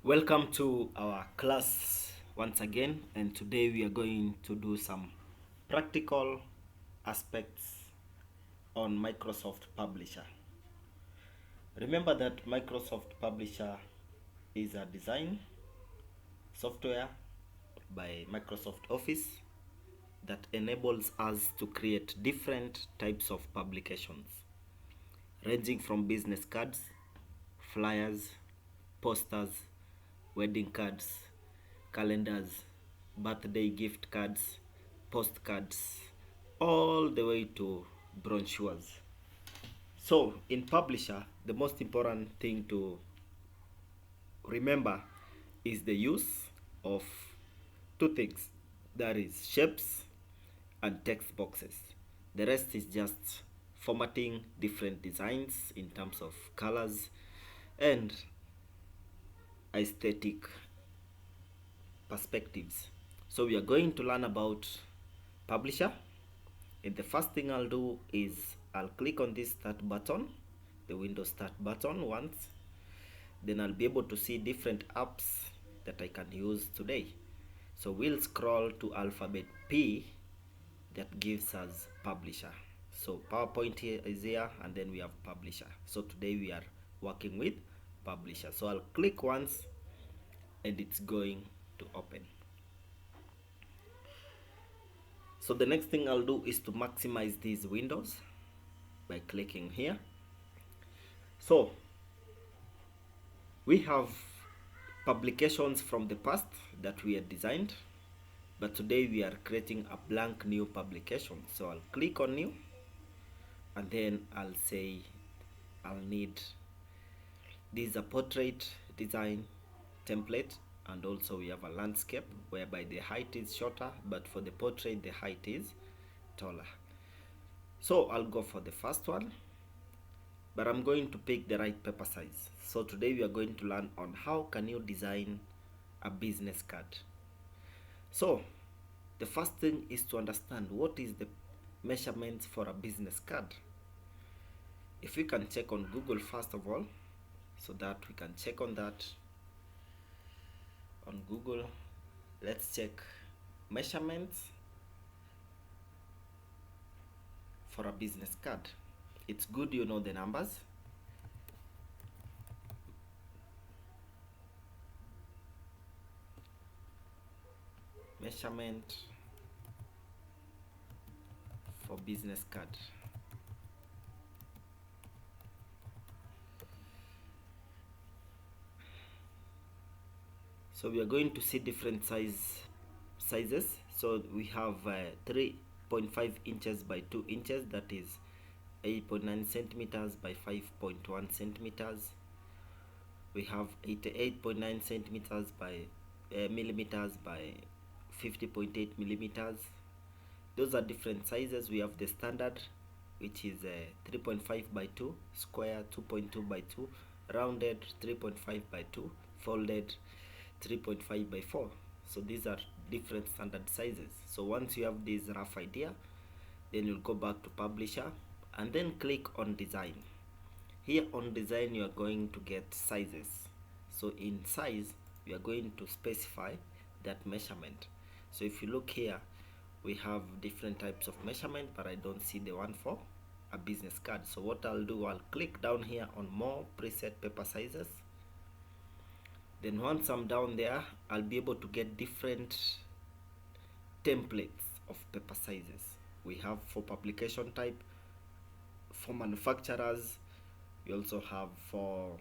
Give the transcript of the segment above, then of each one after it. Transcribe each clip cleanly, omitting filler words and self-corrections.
Welcome to our class once again, and today we are going to do some practical aspects on Microsoft Publisher. Remember that Microsoft Publisher is a design software by Microsoft Office that enables us to create different types of publications, ranging from business cards, flyers, posters, wedding cards, calendars, birthday gift cards, postcards, all the way to brochures. So, in Publisher, the most important thing to remember is the use of two things, that is, shapes and text boxes. The rest is just formatting different designs in terms of colors and aesthetic perspectives. So we are going to learn about Publisher, and the first thing I'll do is I'll click on this start button, the Windows start button once. Then I'll be able to see different apps that I can use today. So we'll scroll to alphabet P that gives us Publisher. So PowerPoint here is here, and then we have Publisher. So today we are working with Publisher. So I'll click once and it's going to open. So the next thing I'll do is to maximize these windows by clicking here. So we have publications from the past that we had designed, but today we are creating a blank new publication. So I'll click on new, and then I'll say I'll need this is a portrait design template, and also we have a landscape whereby the height is shorter, but for the portrait the height is taller. So I'll go for the first one, but I'm going to pick the right paper size. So today we are going to learn on how can you design a business card. So the first thing is to understand what is the measurements for a business card. If we can check on Google first of all, so that we can check on that on Google. Let's check measurements for a business card. It's good you know the numbers. Measurement for business card. So we are going to see different sizes. So we have 3.5 inches by 2 inches, that is 8.9 centimeters by 5.1 centimeters. We have 88.9 centimeters by millimeters by 50.8 millimeters. Those are different sizes. We have the standard, which is 3.5 by 2, square 2.2 by 2, rounded 3.5 by 2, folded 3.5 by 4. So these are different standard sizes. So once you have this rough idea, then you'll go back to Publisher and then click on design. Here on design you are going to get sizes. So in size we are going to specify that measurement. So if you look here, we have different types of measurement, but I don't see the one for a business card. So what I'll do, I'll click down here on more preset paper sizes. Then once I'm down there, I'll be able to get different templates of paper sizes. We have for publication type, for manufacturers, we also have for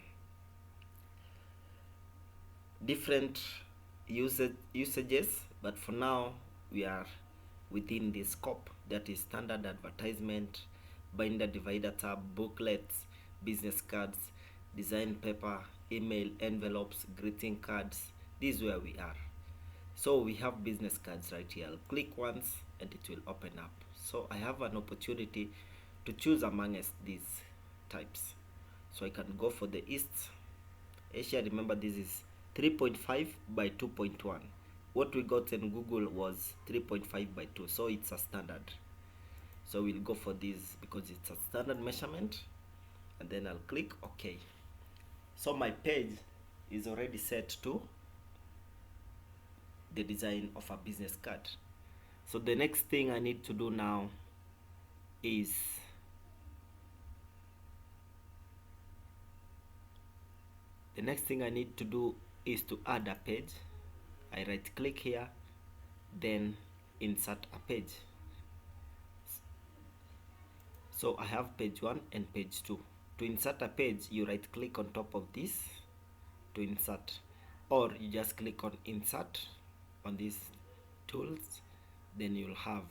different usages, but for now we are within the scope, that is standard advertisement, binder divider tab, booklets, business cards, design paper, email envelopes, greeting cards. This is where we are. So we have business cards right here. I'll click once and it will open up. So I have an opportunity to choose amongst these types. So I can go for the East Asia. Remember, this is 3.5 by 2.1. What we got in Google was 3.5 by 2, so it's a standard. So we'll go for this because it's a standard measurement, and then I'll click OK. So my page is already set to the design of a business card. So the next thing I need to do now is to add a page. I right click here, then insert a page. So I have page 1 and page 2. To insert a page, you right click on top of this to insert, or you just click on insert on these tools, then you'll have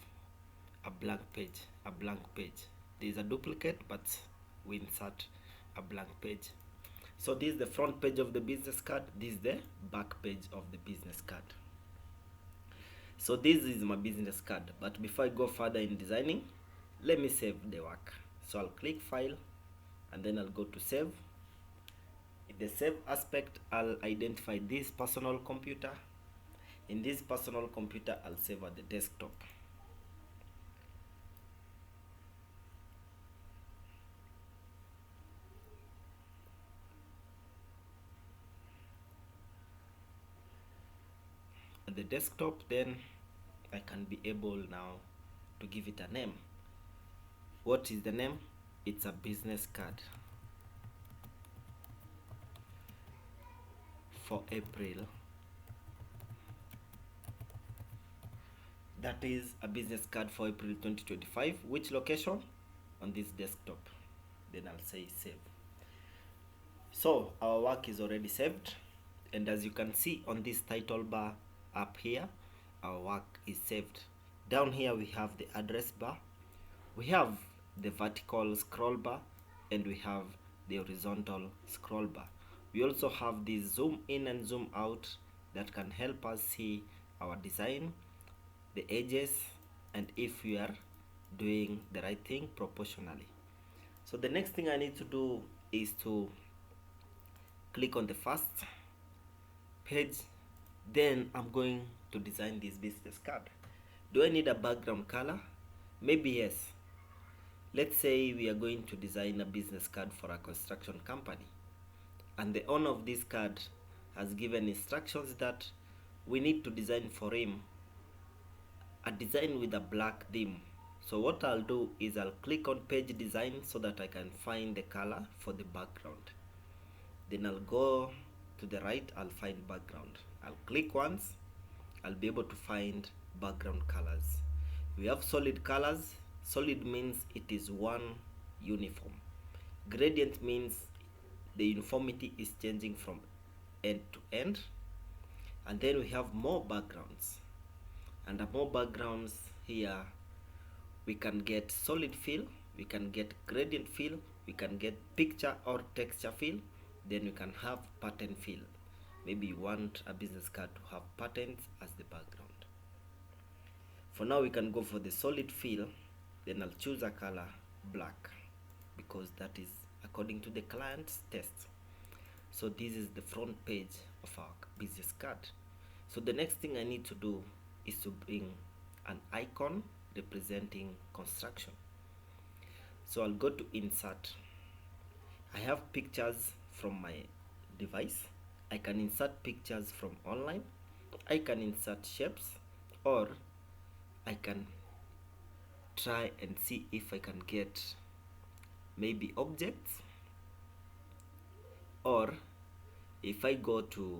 a blank page. There is a duplicate, but we insert a blank page. So this is the front page of the business card, this is the back page of the business card. So this is my business card, but before I go further in designing, let me save the work. So I'll click file and then I'll go to save. In the save aspect, I'll identify this personal computer. In this personal computer, I'll save at the desktop. At the desktop, then I can be able now to give it a name. What is the name? It's a business card for April. That is a business card for April 2025. Which location? On this desktop. Then I'll say save. So our work is already saved, and as you can see on this title bar up here, our work is saved. Down here we have the address bar, we have the vertical scroll bar, and we have the horizontal scroll bar. We also have this zoom in and zoom out that can help us see our design, the edges, and if we are doing the right thing proportionally. So the next thing I need to do is to click on the first page. Then I'm going to design this business card. Do I need a background color? Maybe yes. Let's say we are going to design a business card for a construction company, and the owner of this card has given instructions that we need to design for him a design with a black theme. So what I'll do is I'll click on page design so that I can find the color for the background. Then I'll go to the right, I'll find background. I'll click once, I'll be able to find background colors. We have solid colors. Solid means it is one uniform. Gradient means the uniformity is changing from end to end. And then we have more backgrounds. Under more backgrounds here, we can get solid fill, we can get gradient fill, we can get picture or texture fill, then we can have pattern fill. Maybe you want a business card to have patterns as the background. For now, we can go for the solid fill. Then I'll choose a color black because that is according to the client's test. So this is the front page of our business card. So the next thing I need to do is to bring an icon representing construction. So I'll go to insert. I have pictures from my device. I can insert pictures from online. I can insert shapes, or I can try and see if I can get maybe objects, or if I go to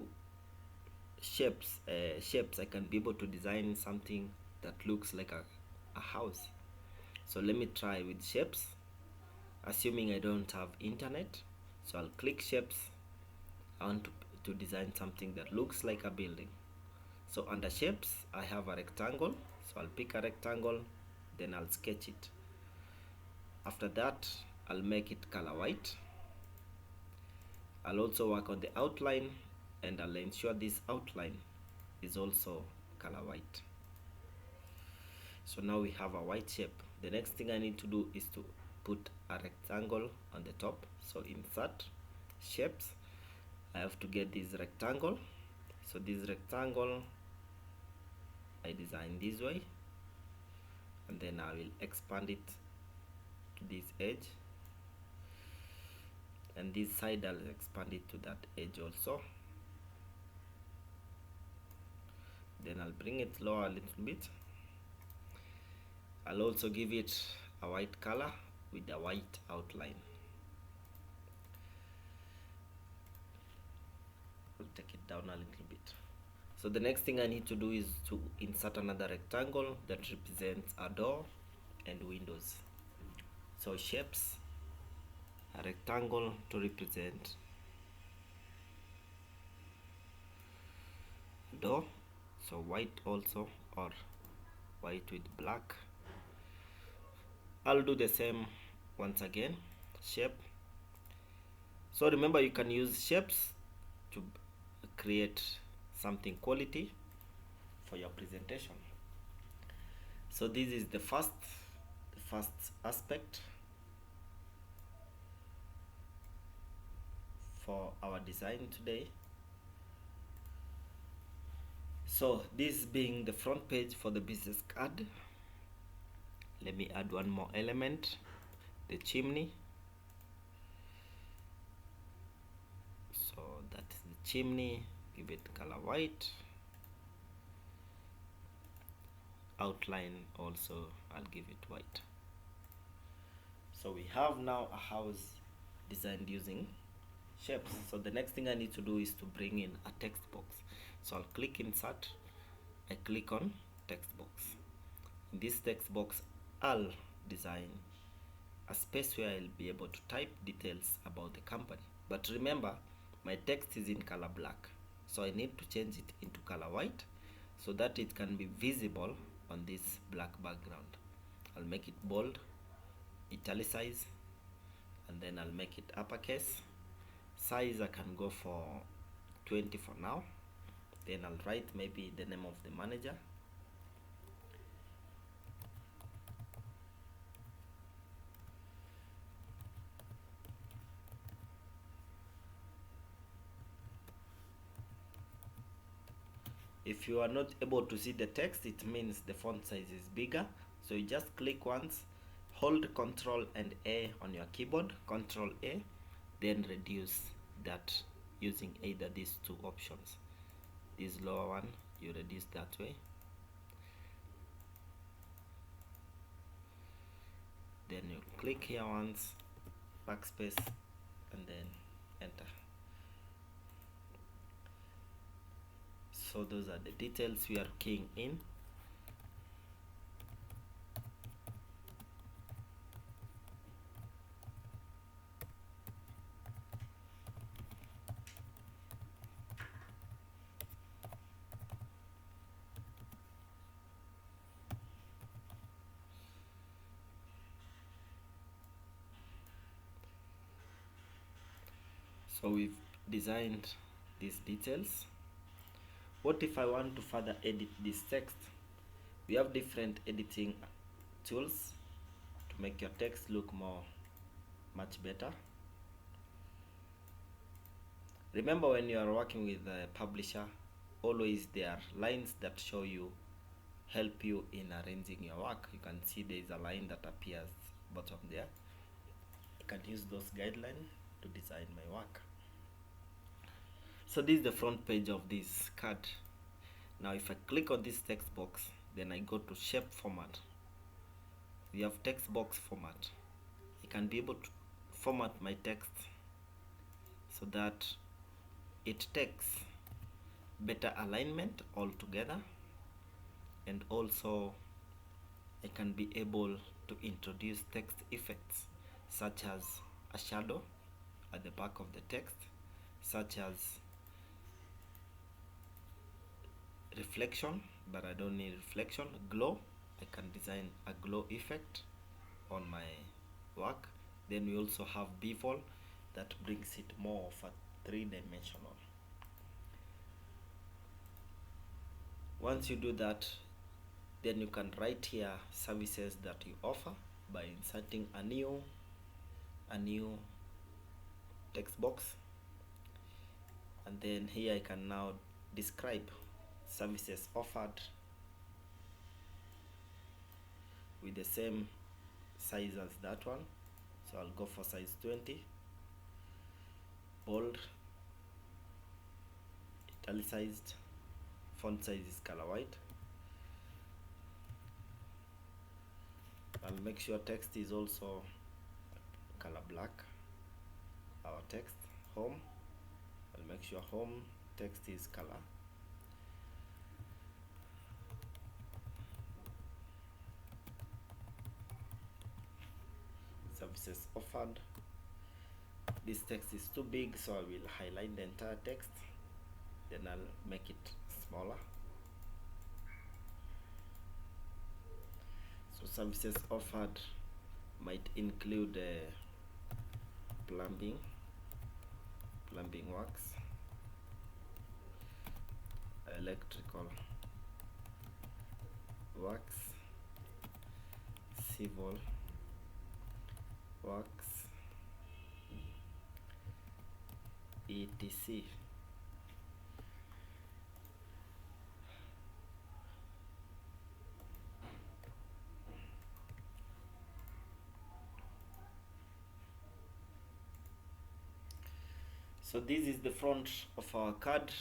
shapes, I can be able to design something that looks like a house. So let me try with shapes, assuming I don't have internet. So I'll click shapes. I want to design something that looks like a building. So under shapes, I have a rectangle. So I'll pick a rectangle, then I'll sketch it. After that, I'll make it color white. I'll also work on the outline, and I'll ensure this outline is also color white. So now we have a white shape. The next thing I need to do is to put a rectangle on the top. So insert shapes. I have to get this rectangle. So this rectangle I design this way, and then I will expand it to this edge, and this side I'll expand it to that edge also. Then I'll bring it lower a little bit. I'll also give it a white color with a white outline. I'll take it down a little bit. So the next thing I need to do is to insert another rectangle that represents a door and windows. So shapes, a rectangle to represent door, so white also, or white with black. I'll do the same once again. Shape. So remember, you can use shapes to create something quality for your presentation. So this is the first aspect for our design today. So this being the front page for the business card, let me add one more element, the chimney. So that's the chimney. Give it color white. Outline also, I'll give it white. So we have now a house designed using shapes. So the next thing I need to do is to bring in a text box. So I'll click insert, I click on text box. In this text box, I'll design a space where I'll be able to type details about the company. But remember, my text is in color black, so I need to change it into color white so that it can be visible on this black background. I'll make it bold, italicize, and then I'll make it uppercase. Size I can go for 20 for now. Then I'll write maybe the name of the manager. If you are not able to see the text, it means the font size is bigger. So you just click once, hold Ctrl and A on your keyboard, Ctrl A, then reduce that using either these two options. This lower one, you reduce that way. Then you click here once, backspace, and then enter. So those are the details we are keying in. So we've designed these details. What if I want to further edit this text? We have different editing tools to make your text look much better. Remember, when you are working with a publisher, always there are lines that help you in arranging your work. You can see there is a line that appears bottom there. You can use those guidelines to design my work. So this is the front page of this card. Now if I click on this text box, then I go to shape format. We have text box format. I can be able to format my text so that it takes better alignment altogether, and also I can be able to introduce text effects such as a shadow at the back of the text, such as reflection, but I don't need reflection. Glow, I can design a glow effect on my work. Then we also have bevel that brings it more of a three-dimensional. Once you do that, then you can write here services that you offer by inserting a new text box, and then here I can now describe services offered with the same size as that one. So I'll go for size 20, bold, italicized, font size is color white. I'll make sure text is also color black. Our text home, I'll make sure home text is color. Services offered, this text is too big, so I will highlight the entire text, then I'll make it smaller. So services offered might include plumbing works, electrical works, civil works, etc. So this is the front of our card.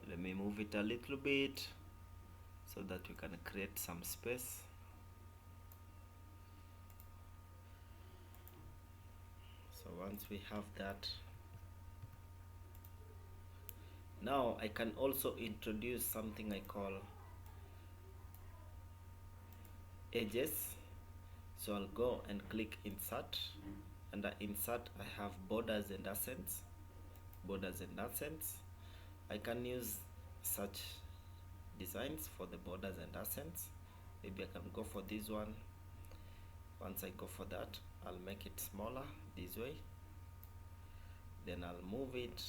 Let me move it a little bit so that we can create some space. So once we have that, now I can also introduce something I call edges. So I'll go and click insert. Under insert I have borders and accents. I can use such designs for the borders and accents. Maybe I can go for this one. Once I go for that, I'll make it smaller this way, then I'll move it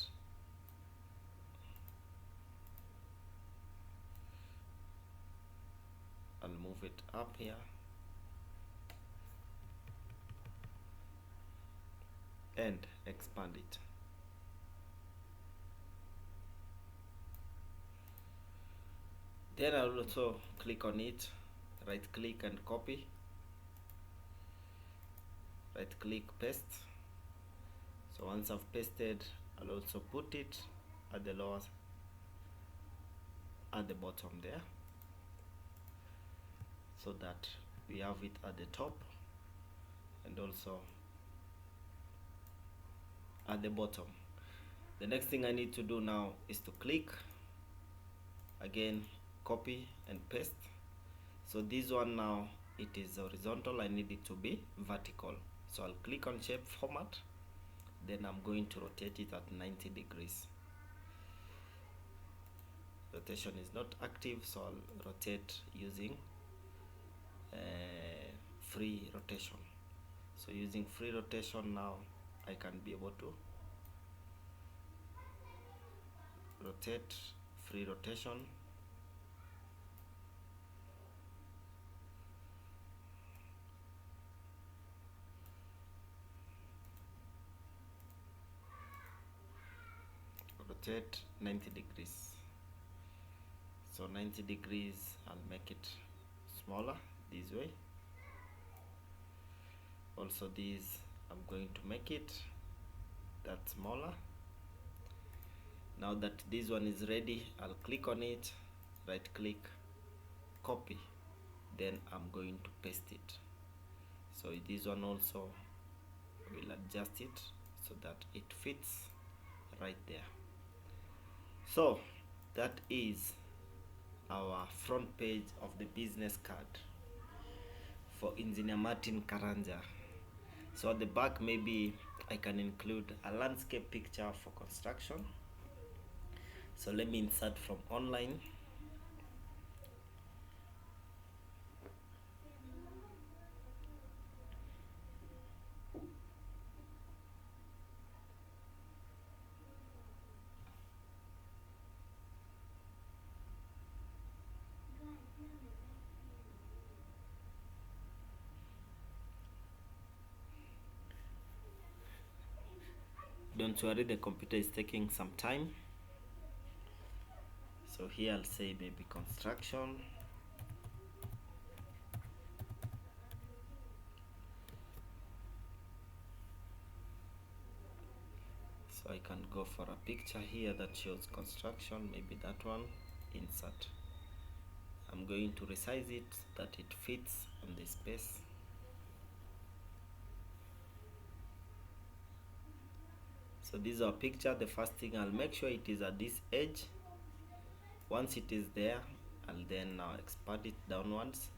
up here and expand it. Then I'll also click on it, right click and copy, right click, paste. So once I've pasted, I'll also put it at the bottom there, so that we have it at the top and also at the bottom. The next thing I need to do now is to click again, copy and paste. So this one now it is horizontal, I need it to be vertical. So I'll click on shape format, then I'm going to rotate it at 90 degrees. Rotation is not active, so I'll rotate using free rotation. So using free rotation now, I can be able to rotate free rotation. Rotate 90 degrees. So 90 degrees, I'll make it smaller this way. Also this, I'm going to make it that smaller. Now that this one is ready, I'll click on it, right click, copy, then I'm going to paste it. So this one also will adjust it so that it fits right there. So that is our front page of the business card for Engineer Martin Karanja. So at the back, maybe I can include a landscape picture for construction. So let me insert from online. Don't worry, the computer is taking some time. So here I'll say maybe construction. can go for a picture here that shows construction, maybe that one. Insert. I'm going to resize it so that it fits on the space. So this is our picture. The first thing, I'll make sure it is at this edge. Once it is there, I'll then now expand it downwards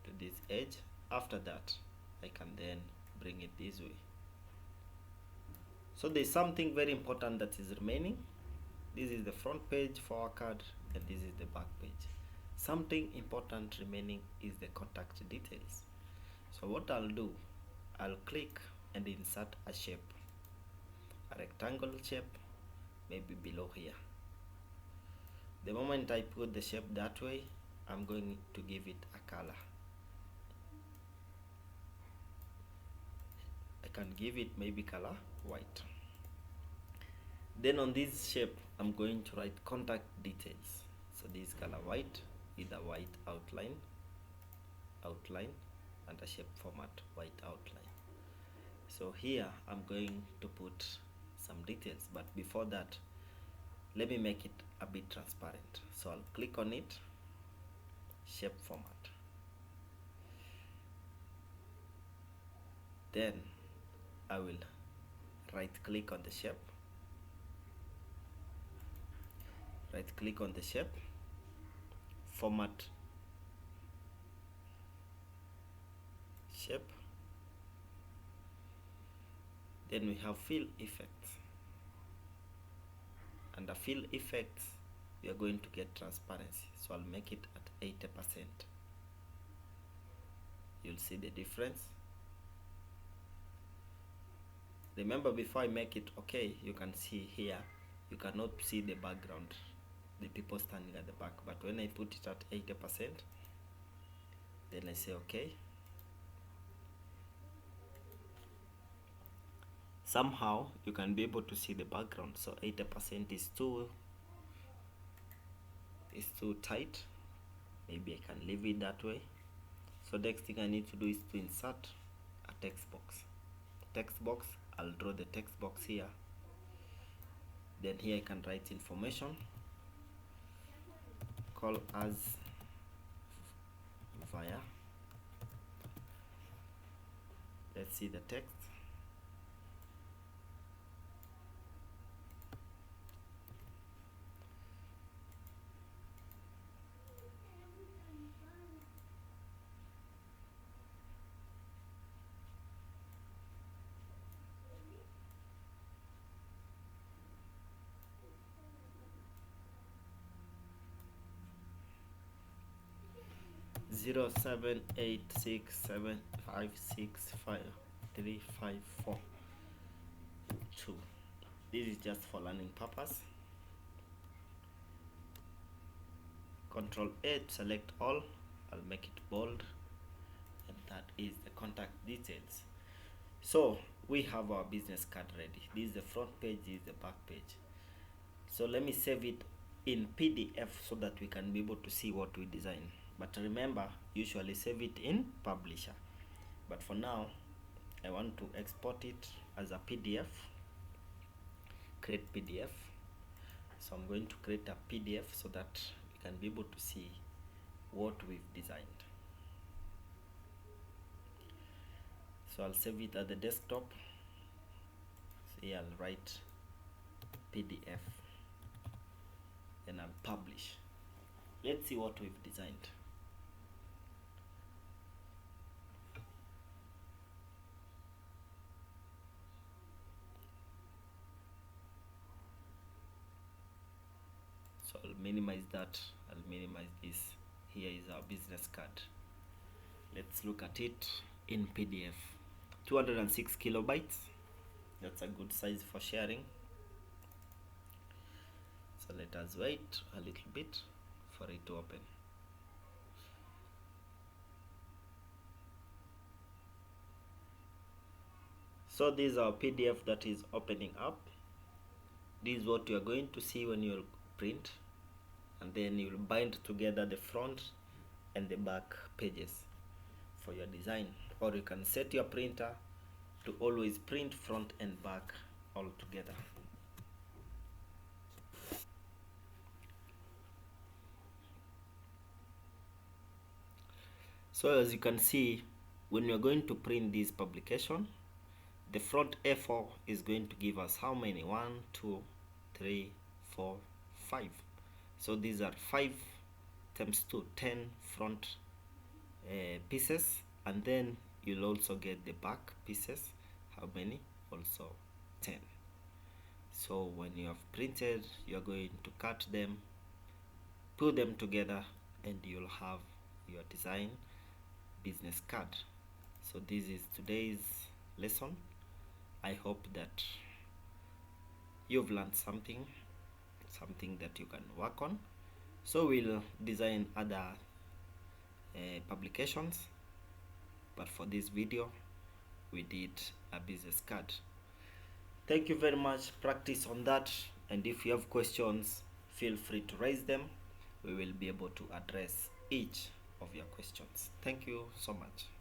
to this edge. After that, I can then bring it this way. So there's something very important that is remaining. This is the front page for our card, and this is the back page. Something important remaining is the contact details. So what I'll do, I'll click and insert a shape, a rectangle shape, maybe below here. The moment I put the shape that way, I'm going to give it a color. I can give it maybe color white. Then on this shape, I'm going to write contact details. So this color white with a white outline, and a shape format white outline. So here I'm going to put some details, but before that, let me make it a bit transparent. So I'll click on it, shape format. Then I will right click on the shape, format shape. Then we have fill effects. Under fill effects, we are going to get transparency. So I'll make it at 80%. You'll see the difference. Remember, before I make it okay, you can see here, you cannot see the background, the people standing at the back. But when I put it at 80%, then I say okay. Somehow you can be able to see the background. So 80% is too tight. Maybe I can leave it that way. So next thing I need to do is to insert a text box. I'll draw the text box here. Then here I can write information. Call as via. Let's see the text. Zero 7 8 6 7 5 6 5 3 5 4 2. This is just for learning purpose. Control A to select all. I'll make it bold, and that is the contact details. So we have our business card ready. This is the front page, this is the back page. So let me save it in PDF so that we can be able to see what we design. But remember, usually save it in Publisher. But for now, I want to export it as a PDF. Create PDF. So I'm going to create a PDF so that we can be able to see what we've designed. So I'll save it at the desktop. So here I'll write PDF. Then I'll publish. Let's see what we've designed. So I'll minimize that. I'll minimize this. Here is our business card. Let's look at it in PDF. 206 kilobytes. That's a good size for sharing. So let us wait a little bit for it to open. So this is our PDF that is opening up. This is what you are going to see when you print, and then you will bind together the front and the back pages for your design. Or you can set your printer to always print front and back all together. So as you can see, when we are going to print this publication, the front A4 is going to give us how many? 1, 2, 3, 4, 5. So these are 5 times 2, 10 front pieces, and then you'll also get the back pieces. How many? Also 10. So when you have printed, you're going to cut them, put them together, and you'll have your design business card. So this is today's lesson. I hope that you've learned something that you can work on. So we'll design other publications, but for this video we did a business card. Thank you very much. Practice on that, and if you have questions, feel free to raise them. We will be able to address each of your questions. Thank you so much.